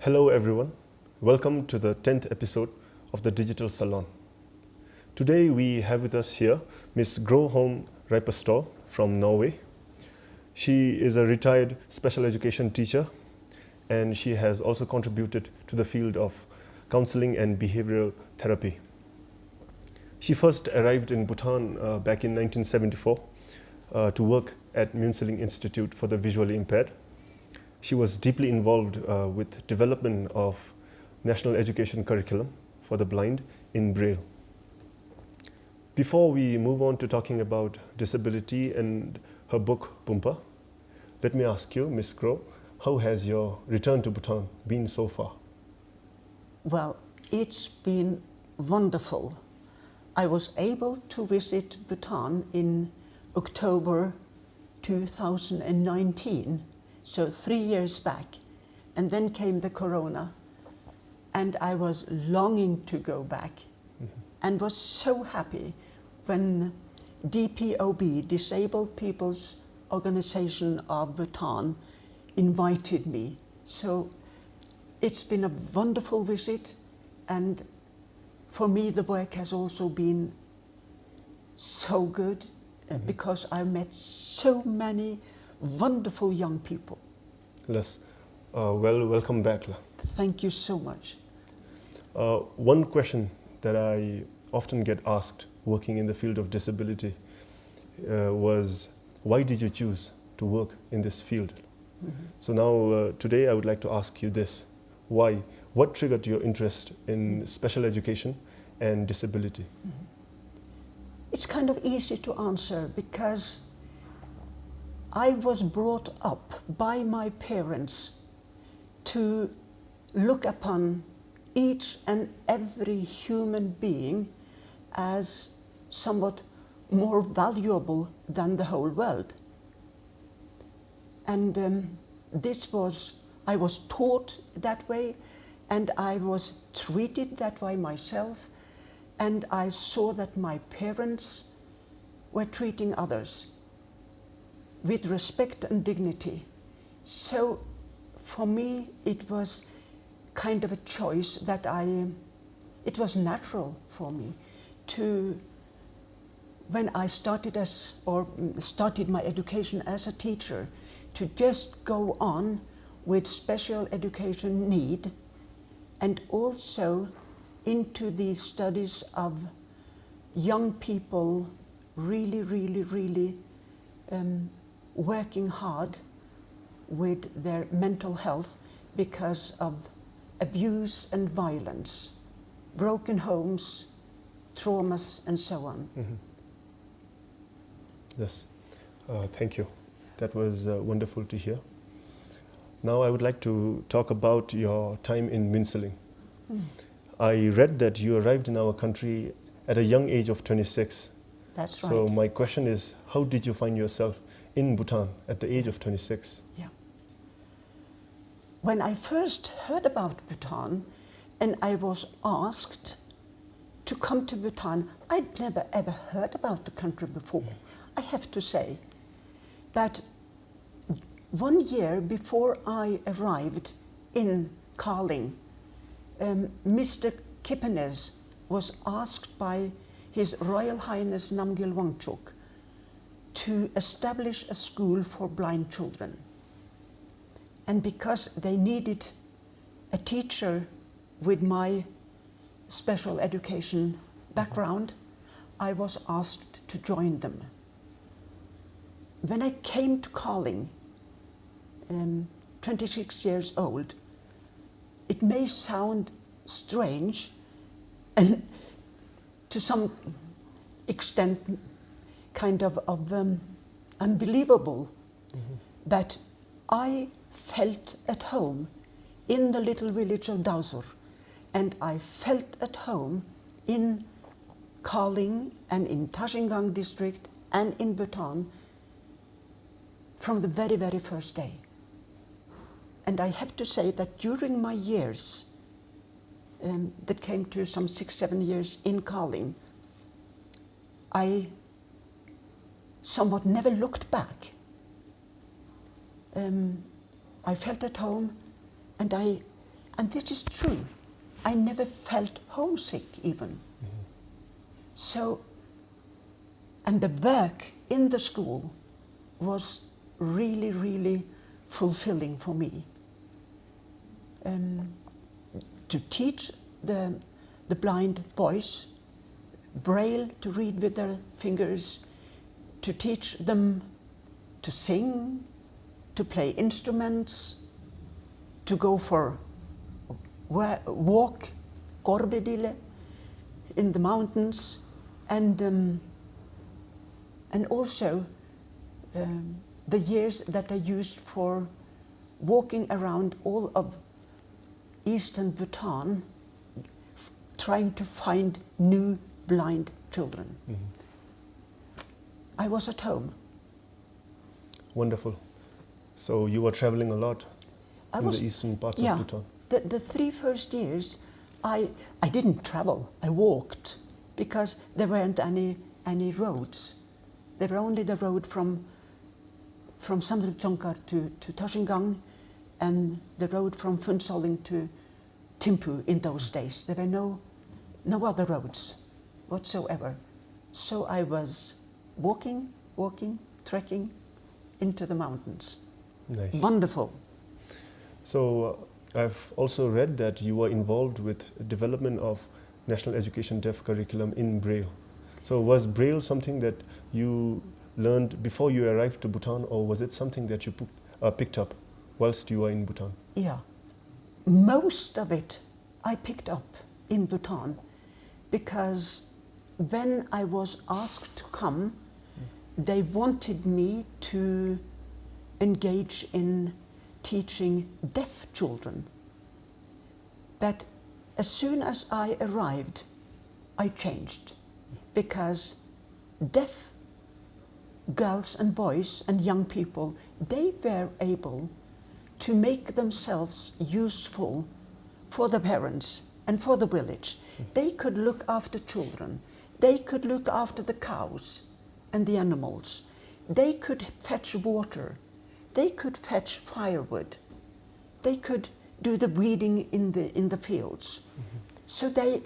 Hello everyone, welcome to the 10th episode of the Digital Salon. Today we have with us here Ms. Gro Holm Rypestol from Norway. She is a retired special education teacher and she has also contributed to the field of counseling and behavioral therapy. She first arrived in Bhutan back in 1974 to work at Muenselling Institute for the visually impaired. She was deeply involved with development of national education curriculum for the blind in Braille. Before we move on to talking about disability and her book BUMPA, let me ask you, Ms. Gro, how has your return to Bhutan been so far? Well, it's been wonderful. I was able to visit Bhutan in October 2019. So 3 years back, and then came the corona, and I was longing to go back, and was so happy when DPOB, Disabled People's Organization of Bhutan, invited me. So it's been a wonderful visit, and for me the work has also been so good because I met so many wonderful young people. Yes. Welcome back. Thank you so much. One question that I often get asked working in the field of disability was, why did you choose to work in this field? So now, today I would like to ask you this. Why? What triggered your interest in special education and disability? It's kind of easy to answer because I was brought up by my parents to look upon each and every human being as somewhat more valuable than the whole world. And I was taught that way, and I was treated that way myself, and I saw that my parents were treating others with respect and dignity. So for me it was kind of a choice that it was natural for me to, when I started my education as a teacher, to just go on with special education need and also into the studies of young people really working hard with their mental health because of abuse and violence, broken homes, traumas, and so on. Yes, thank you. That was wonderful to hear. Now I would like to talk about your time in Muenseling. I read that you arrived in our country at a young age of 26. That's right. So my question is, how did you find yourself in Bhutan at the age of 26? Yeah. When I first heard about Bhutan and I was asked to come to Bhutan, I'd never ever heard about the country before. I have to say that 1 year before I arrived in Khaling, Mr. Kipenes was asked by His Royal Highness Namgyal Wangchuk to establish a school for blind children. And because they needed a teacher with my special education background, I was asked to join them. When I came to Khaling, 26 years old, it may sound strange and to some extent kind of unbelievable that I felt at home in the little village of Dausur, and I felt at home in Khaling and in Tashingang district and in Bhutan from the very, very first day. And I have to say that during my years, that came to some 6-7 years in Khaling, I somewhat never looked back. I felt at home, and And this is true. I never felt homesick even. So, and the work in the school was really, really fulfilling for me. To teach the blind boys Braille, to read with their fingers, to teach them to sing, to play instruments, to go for walk, korbedille, in the mountains, and also the years that I used for walking around all of eastern Bhutan, trying to find new blind children. I was at home. Wonderful. So you were traveling a lot in the eastern parts of Bhutan. The 3 first years, I didn't travel. I walked because there weren't any roads. There were only the road from Samdrup to Toshingang, and the road from Muenseling to Thimphu in those days. There were no other roads whatsoever. So I was walking, trekking into the mountains. Nice. Wonderful. So I've also read that you were involved with development of National Education Deaf curriculum in Braille. So was Braille something that you learned before you arrived to Bhutan, or was it something that you picked up whilst you were in Bhutan? Yeah, most of it I picked up in Bhutan, because when I was asked to come, they wanted me to engage in teaching deaf children. But as soon as I arrived, I changed, because deaf girls and boys and young people, they were able to make themselves useful for the parents and for the village. They could look after children. They could look after the cows and the animals. They could fetch water. They could fetch firewood. They could do the weeding in the fields. So they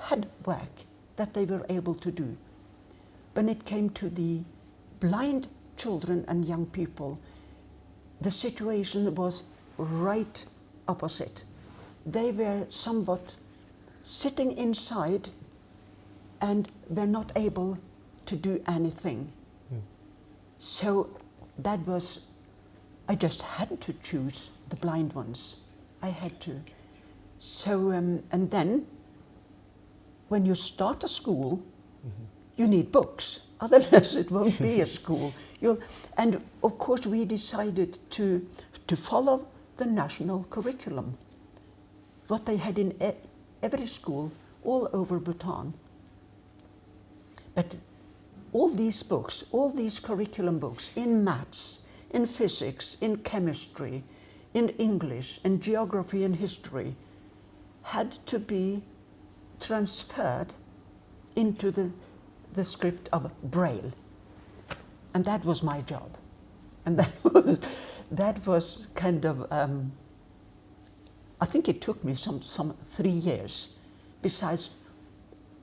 had work that they were able to do. When it came to the blind children and young people, the situation was right opposite. They were somewhat sitting inside and were not able to do anything. So that was, I just had to choose the blind ones. I had to. So, and then when you start a school, you need books. Otherwise it won't be a school. And of course we decided to follow the national curriculum, what they had in every school all over Bhutan. But all these books, all these curriculum books in maths, in physics, in chemistry, in English, in geography and history, had to be transferred into the script of Braille. And that was my job. And that was kind of, I think it took me some 3 years, besides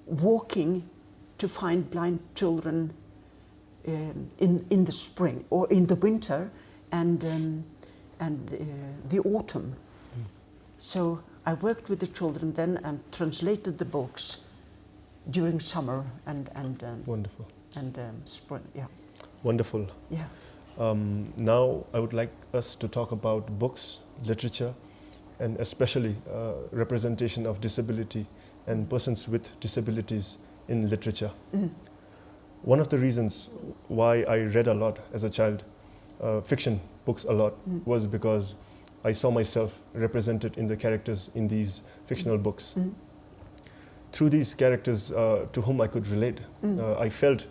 walking to find blind children in the spring or in the winter and the autumn. So I worked with the children then and translated the books during summer and wonderful. And spring. Yeah. Wonderful. Yeah. Now I would like us to talk about books, literature, and especially representation of disability and persons with disabilities in literature. One of the reasons why I read a lot as a child, fiction books a lot, was because I saw myself represented in the characters in these fictional books. Through these characters to whom I could relate, I felt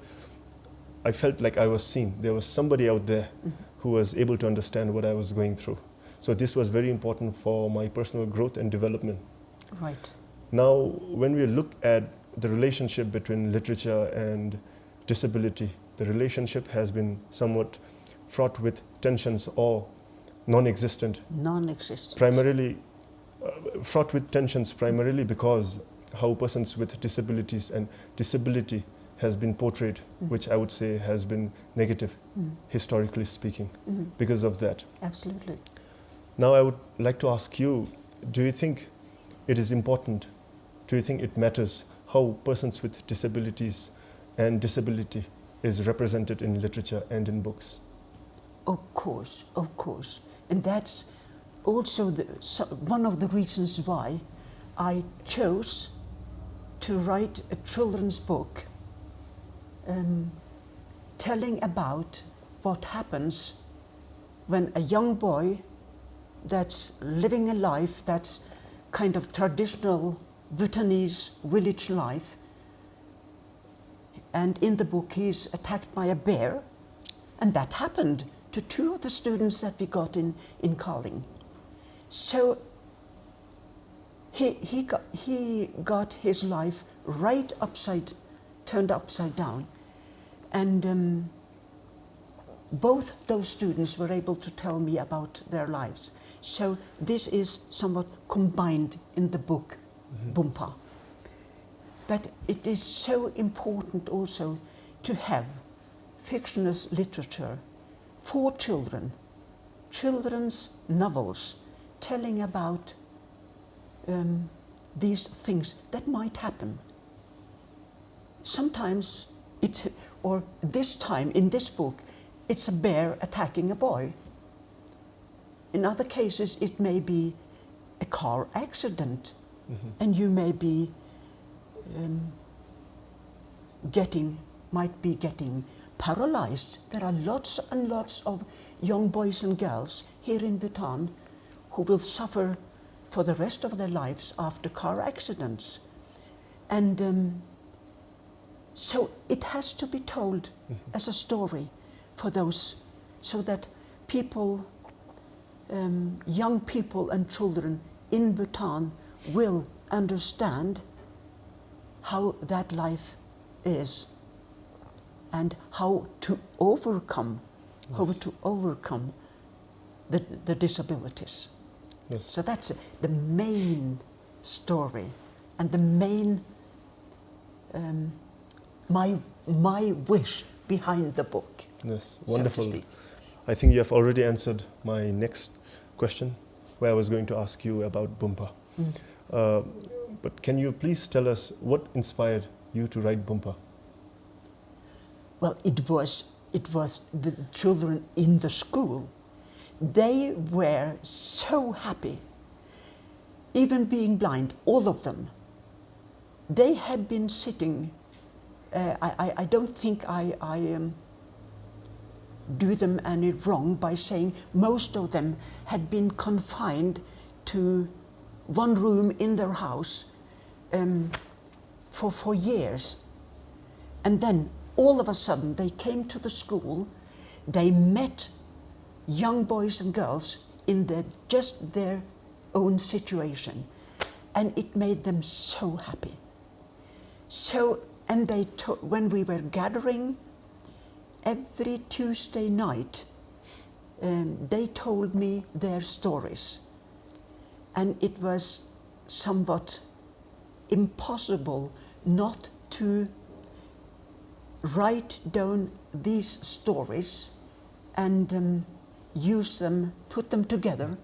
like I was seen. There was somebody out there who was able to understand what I was going through. So this was very important for my personal growth and development. Right. Now, when we look at the relationship between literature and disability, the relationship has been somewhat fraught with tensions or non-existent. Non-existent. Primarily fraught with tensions primarily because how persons with disabilities and disability has been portrayed, which I would say has been negative, historically speaking, because of that. Absolutely. Now I would like to ask you, do you think it is important, do you think it matters how persons with disabilities and disability is represented in literature and in books? Of course. And that's also one of the reasons why I chose to write a children's book telling about what happens when a young boy that's living a life that's kind of traditional Bhutanese village life, and in the book he's attacked by a bear, and that happened to two of the students that we got in Khaling. So he got his life turned upside down, and both those students were able to tell me about their lives. So this is somewhat combined in the book, BUMPA. But it is so important also to have fictional literature for children, children's novels telling about these things that might happen. Sometimes or this time in this book, it's a bear attacking a boy. In other cases, it may be a car accident, and you may be might be getting paralyzed. There are lots and lots of young boys and girls here in Bhutan who will suffer for the rest of their lives after car accidents. And so it has to be told as a story for those, so that people, young people and children in Bhutan will understand how that life is and how to overcome, the disabilities. Yes. So that's the main story and the main my wish behind the book. Yes, wonderful. So to speak. I think you have already answered my next question, where I was going to ask you about BUMPA. But can you please tell us what inspired you to write BUMPA? Well, it was the children in the school. They were so happy, even being blind, all of them. They had been sitting, I don't think I do them any wrong by saying most of them had been confined to one room in their house for years. And then all of a sudden they came to the school, they met young boys and girls in just their own situation, and it made them so happy. So, and when we were gathering every Tuesday night, they told me their stories, and it was somewhat impossible not to write down these stories and use them, put them together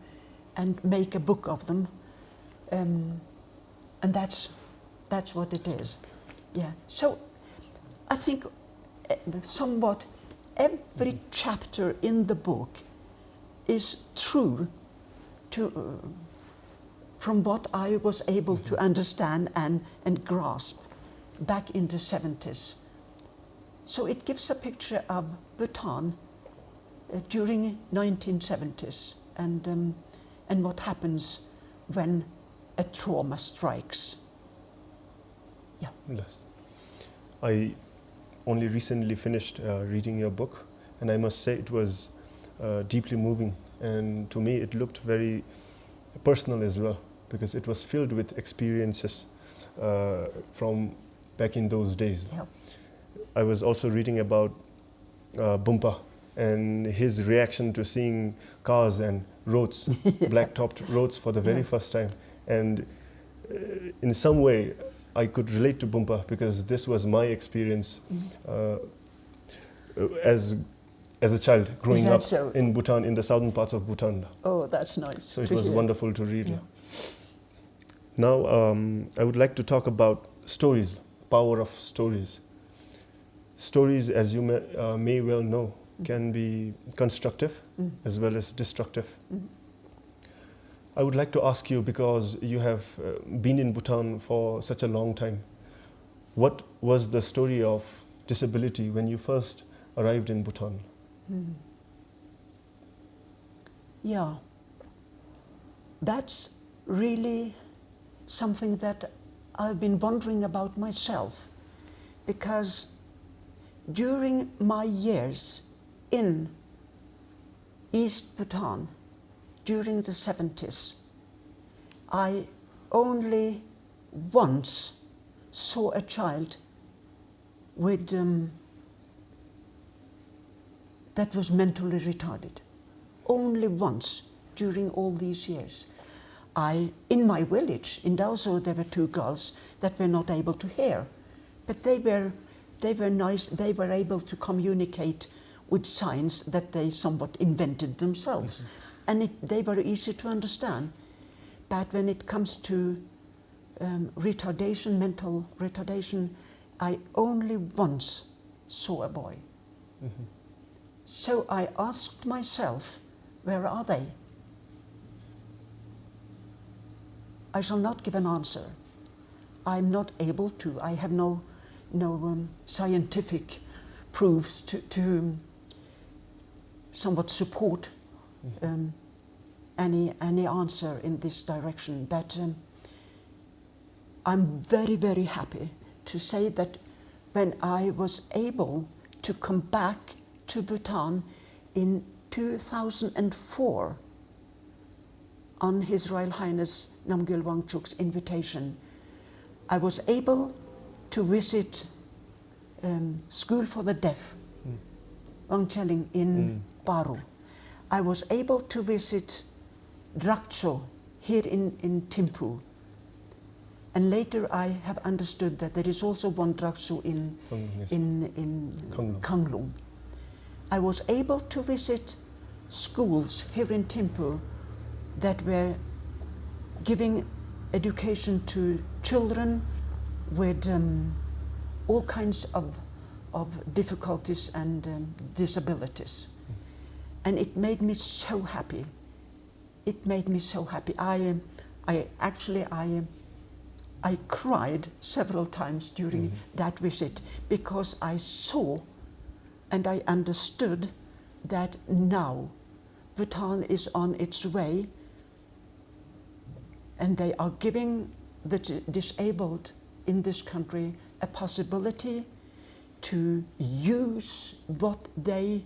and make a book of them, and that's what it is. Yeah. So I think somewhat every chapter in the book is true to from what I was able to understand and grasp back in the 70s. So it gives a picture of Bhutan during 1970s and what happens when a trauma strikes. Yeah. Yes. I only recently finished reading your book, and I must say it was deeply moving, and to me it looked very personal as well, because it was filled with experiences from back in those days. Yeah. I was also reading about BUMPA and his reaction to seeing cars and roads, black-topped roads for the very first time. And in some way, I could relate to BUMPA because this was my experience as a child growing up in Bhutan, in the southern parts of Bhutan. Oh, that's nice. So it was wonderful to read. Yeah. Now, I would like to talk about stories, power of stories. Stories, as you may well know, can be constructive as well as destructive. I would like to ask you, because you have been in Bhutan for such a long time, what was the story of disability when you first arrived in Bhutan? Yeah, that's really something that I've been wondering about myself, because during my years in East Bhutan, during the 70s, I only once saw a child with that was mentally retarded. Only once during all these years. In my village, in Daoso, there were 2 girls that were not able to hear, but they were nice. They were able to communicate with signs that they somewhat invented themselves. And they were easy to understand. But when it comes to retardation, mental retardation, I only once saw a boy. So I asked myself, where are they? I shall not give an answer. I'm not able to. I have no scientific proofs to somewhat support any answer in this direction. But I'm very, very happy to say that when I was able to come back to Bhutan in 2004 on His Royal Highness Namgyel Wangchuk's invitation, I was able to visit School for the Deaf, Muenseling in Paro. I was able to visit Drukyul here in Thimphu. And later I have understood that there is also one Drukyul in Khaling. I was able to visit schools here in Thimphu that were giving education to children with all kinds of difficulties and disabilities. And it made me so happy. It made me so happy. I cried several times during that visit, because I saw and I understood that now Bhutan is on its way, and they are giving the disabled in this country a possibility to use the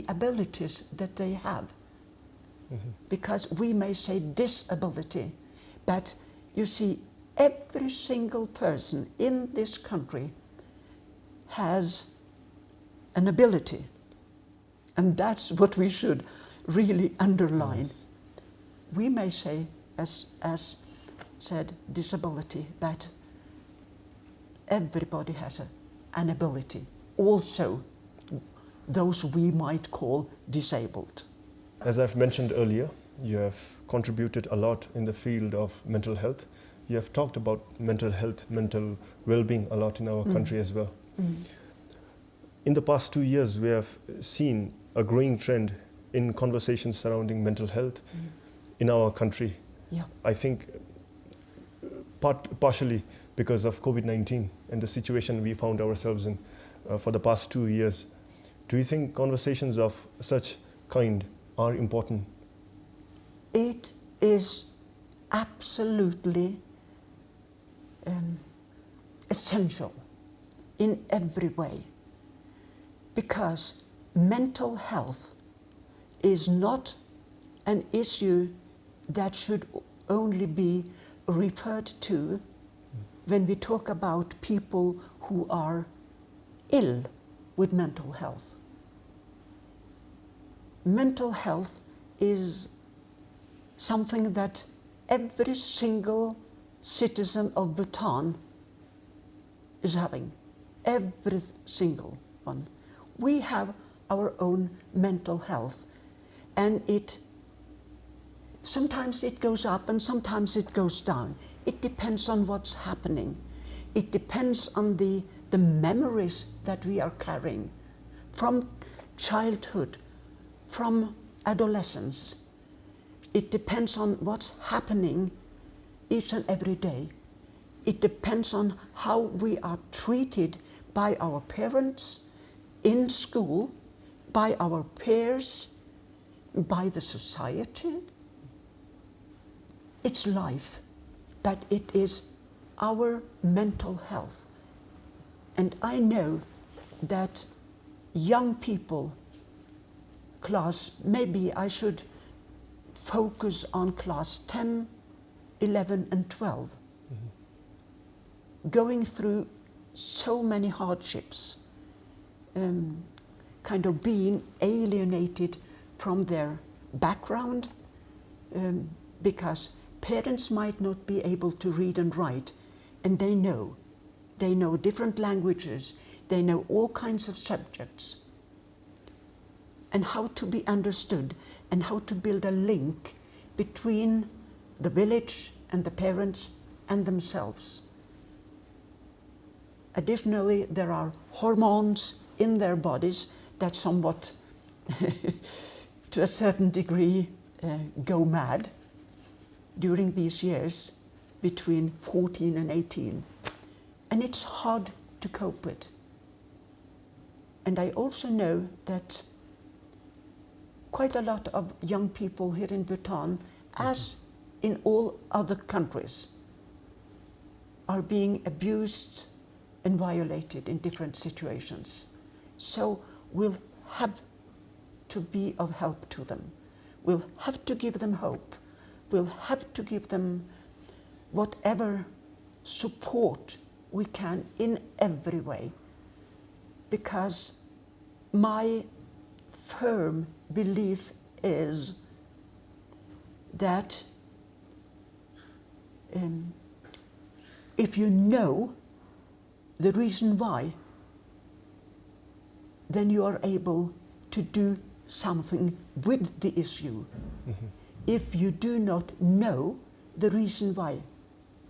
abilities that they have. Because we may say disability, but you see, every single person in this country has an ability, and that's what we should really underline. Yes. We may say, as said, disability, but everybody has an ability, also those we might call disabled. As I've mentioned earlier, you have contributed a lot in the field of mental health. You have talked about mental health, mental well-being a lot in our country as well. In the past 2 years, we have seen a growing trend in conversations surrounding mental health in our country. Yeah. I think partially because of COVID-19 and the situation we found ourselves in for the past 2 years. Do you think conversations of such kind are important? It is absolutely essential in every way, because mental health is not an issue that should only be referred to when we talk about people who are ill with mental health. Mental health is something that every single citizen of Bhutan is having. Every single one. We have our own mental health, and sometimes it goes up and sometimes it goes down. It depends on what's happening. It depends on the memories that we are carrying from childhood, from adolescence. It depends on what's happening each and every day. It depends on how we are treated by our parents, in school, by our peers, by the society. It's life, but it is our mental health. And I know that young people, maybe I should focus on class 10, 11 and 12, going through so many hardships, kind of being alienated from their background, because parents might not be able to read and write, and they know different languages, they know all kinds of subjects, and how to be understood, and how to build a link between the village and the parents and themselves. Additionally, there are hormones in their bodies that somewhat, to a certain degree, go mad during these years between 14 and 18. And it's hard to cope with. And I also know that quite a lot of young people here in Bhutan, as in all other countries, are being abused and violated in different situations. So we'll have to be of help to them. We'll have to give them hope. We'll have to give them whatever support we can in every way. Because my firm belief is that if you know the reason why, then you are able to do something with the issue. If you do not know the reason why,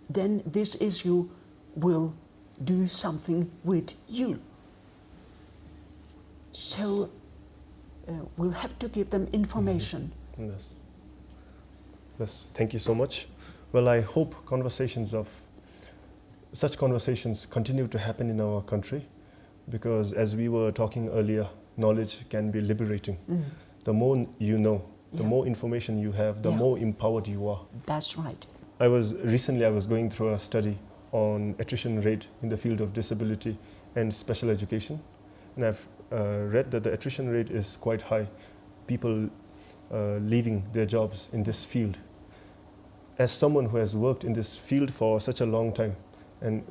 then this issue will do something with you. So we'll have to give them information. Yes. Yes, thank you so much. Well, I hope such conversations continue to happen in our country, because as we were talking earlier, knowledge can be liberating. The more you know, the more information you have, the more empowered you are. That's right. Recently I was going through a study on attrition rate in the field of disability and special education, and I've read that the attrition rate is quite high, people leaving their jobs in this field. As someone who has worked in this field for such a long time, and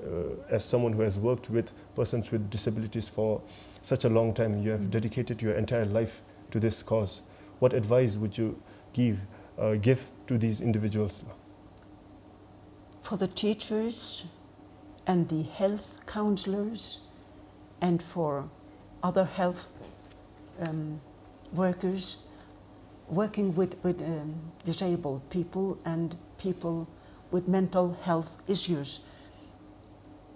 as someone who has worked with persons with disabilities for such a long time, you have dedicated your entire life to this cause. What advice would you give to these individuals? For the teachers and the health counselors and for other health workers working with disabled people and people with mental health issues,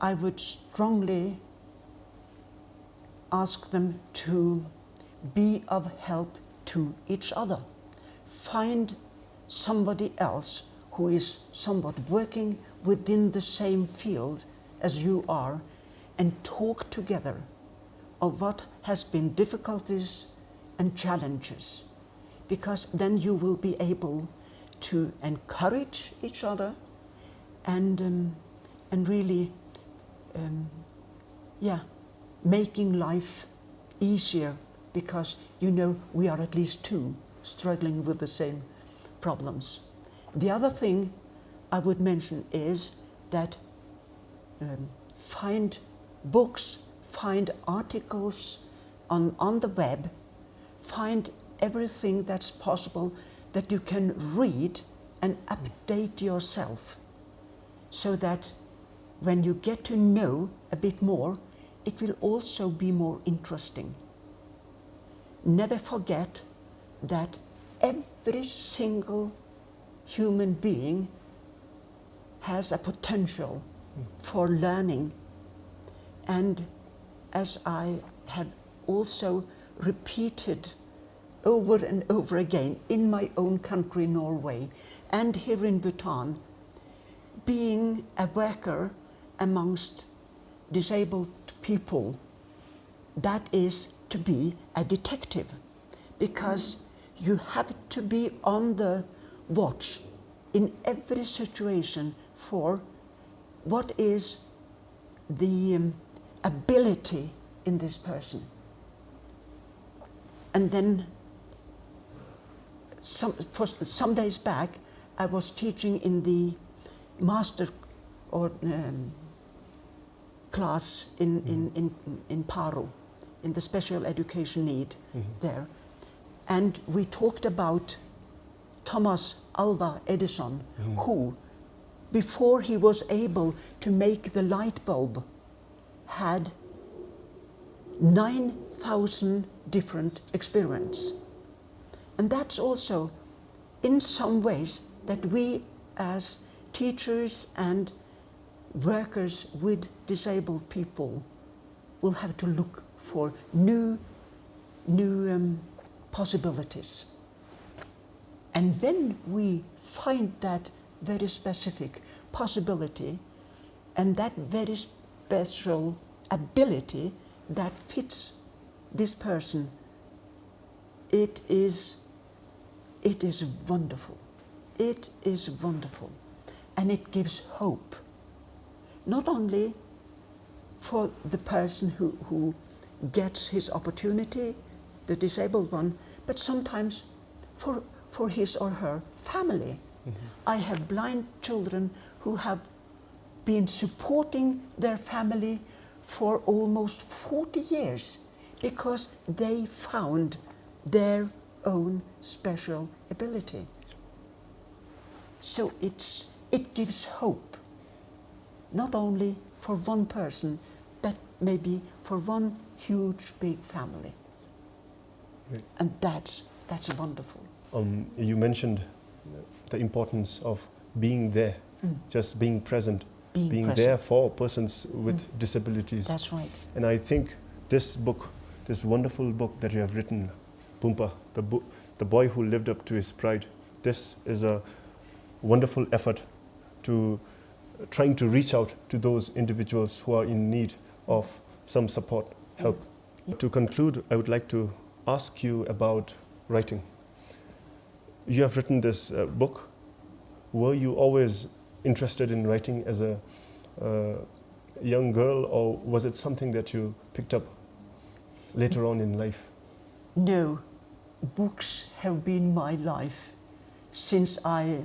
I would strongly ask them to be of help to each other. Find somebody else who is somewhat working within the same field as you are, and talk together of what has been difficulties and challenges, because then you will be able to encourage each other and really making life easier, because you know we are at least two struggling with the same problems. The other thing I would mention is that find books, find articles on the web, find everything that's possible that you can read and update yourself so that when you get to know a bit more, it will also be more interesting. Never forget that every single human being has a potential for learning. And as I have also repeated over and over again in my own country, Norway, and here in Bhutan, being a worker amongst disabled people, that is to be a detective, because you have to be on the watch in every situation for what is the ability in this person. And then some days back, I was teaching in the master or class in Paro, in the special education need there. And we talked about Thomas Alva Edison, who, before he was able to make the light bulb, had 9,000 different experiments. And that's also, in some ways, that we as teachers and workers with disabled people will have to look for new possibilities. And when we find that very specific possibility and that very special ability that fits this person, it is wonderful. It is wonderful. And it gives hope, not only for the person who gets his opportunity, the disabled one, but sometimes for his or her family. I have blind children who have been supporting their family for almost 40 years because they found their own special ability. So it gives hope, not only for one person, but maybe for one huge, big family. Right. And that's wonderful. You mentioned the importance of being there, just being present, being present. there for persons with disabilities. That's right. And I think this book, this wonderful book that you have written, BUMPA, the boy who lived up to his pride, this is a wonderful effort to trying to reach out to those individuals who are in need of some support, help. To conclude, I would like to ask you about writing. You have written this book. Were you always interested in writing as a young girl, or was it something that you picked up later on in life? No, books have been my life since I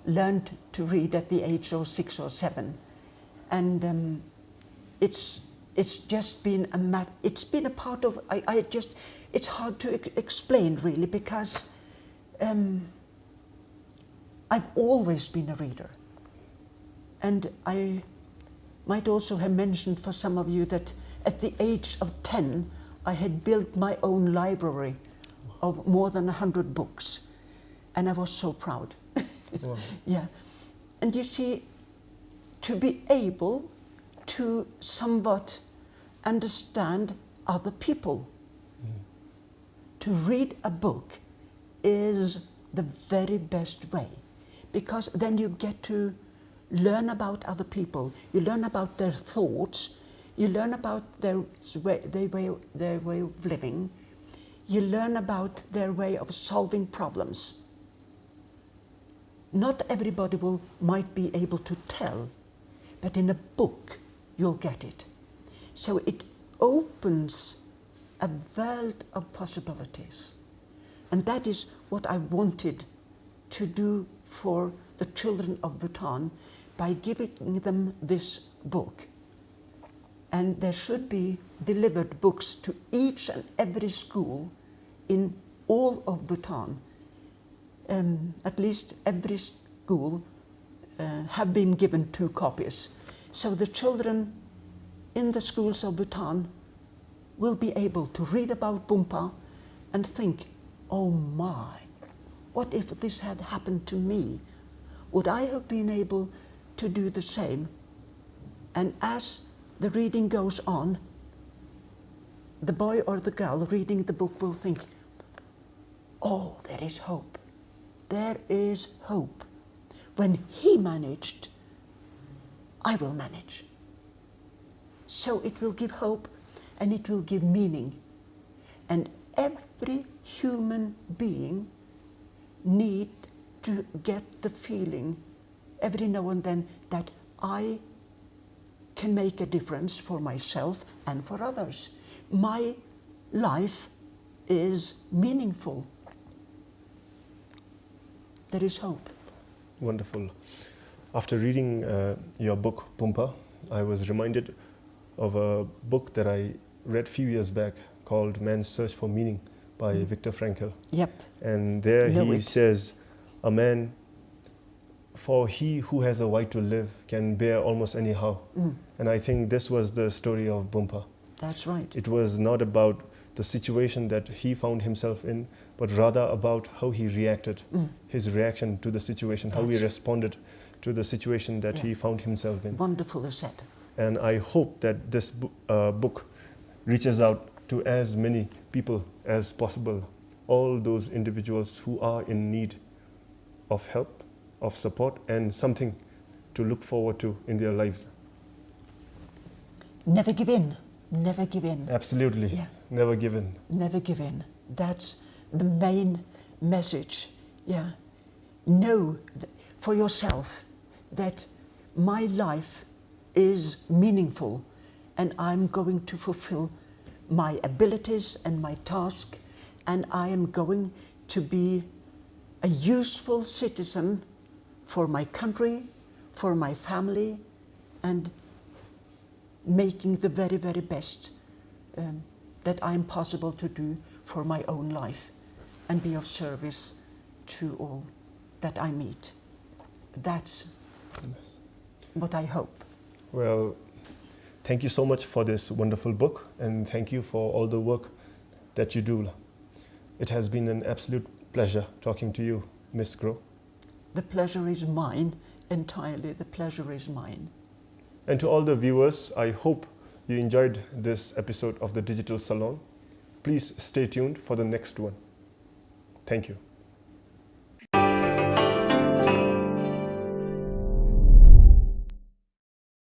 learned to read at the age of 6 or 7, and it's just been a part of. It's hard to explain really, because I've always been a reader, and I might also have mentioned for some of you that at the age of 10 I had built my own library of more than 100 books, and I was so proud. Wow. Yeah, and you see, to be able to somewhat understand other people, to read a book is the very best way, because then you get to learn about other people, you learn about their thoughts, you learn about their way of living, you learn about their way of solving problems. Not everybody might be able to tell, but in a book you'll get it. So it opens a world of possibilities. And that is what I wanted to do for the children of Bhutan by giving them this book. And there should be delivered books to each and every school in all of Bhutan. at least every school have been given 2 copies. So the children in the schools of Bhutan will be able to read about BUMPA and think, oh my, what if this had happened to me? Would I have been able to do the same? And as the reading goes on, the boy or the girl reading the book will think, oh, there is hope. There is hope. When he managed, I will manage. So it will give hope and it will give meaning. And every human being need to get the feeling every now and then that I can make a difference for myself and for others. My life is meaningful. There is hope. Wonderful. After reading your book, BUMPA, I was reminded of a book that I read a few years back called Man's Search for Meaning by Viktor Frankl. Yep. And there he says, a man, for he who has a right to live can bear almost anyhow. And I think this was the story of BUMPA. That's right. It was not about the situation that he found himself in, but rather about how he reacted, his reaction to the situation, how he responded to the situation that he found himself in. Wonderfully said. And I hope that this book reaches out to as many people as possible, all those individuals who are in need of help, of support, and something to look forward to in their lives. Never give in. Never give in. Absolutely. Yeah. Never give in. Never give in. That's the main message. Yeah. Know for yourself that my life is meaningful and I'm going to fulfill my abilities and my task, and I am going to be a useful citizen for my country, for my family, and making the very, very best that I'm possible to do for my own life and be of service to all that I meet. That's what I hope. Well, thank you so much for this wonderful book, and thank you for all the work that you do. It has been an absolute pleasure talking to you, Miss Gro. The pleasure is mine, entirely. The pleasure is mine. And to all the viewers, I hope you enjoyed this episode of the Digital Salon. Please stay tuned for the next one. Thank you.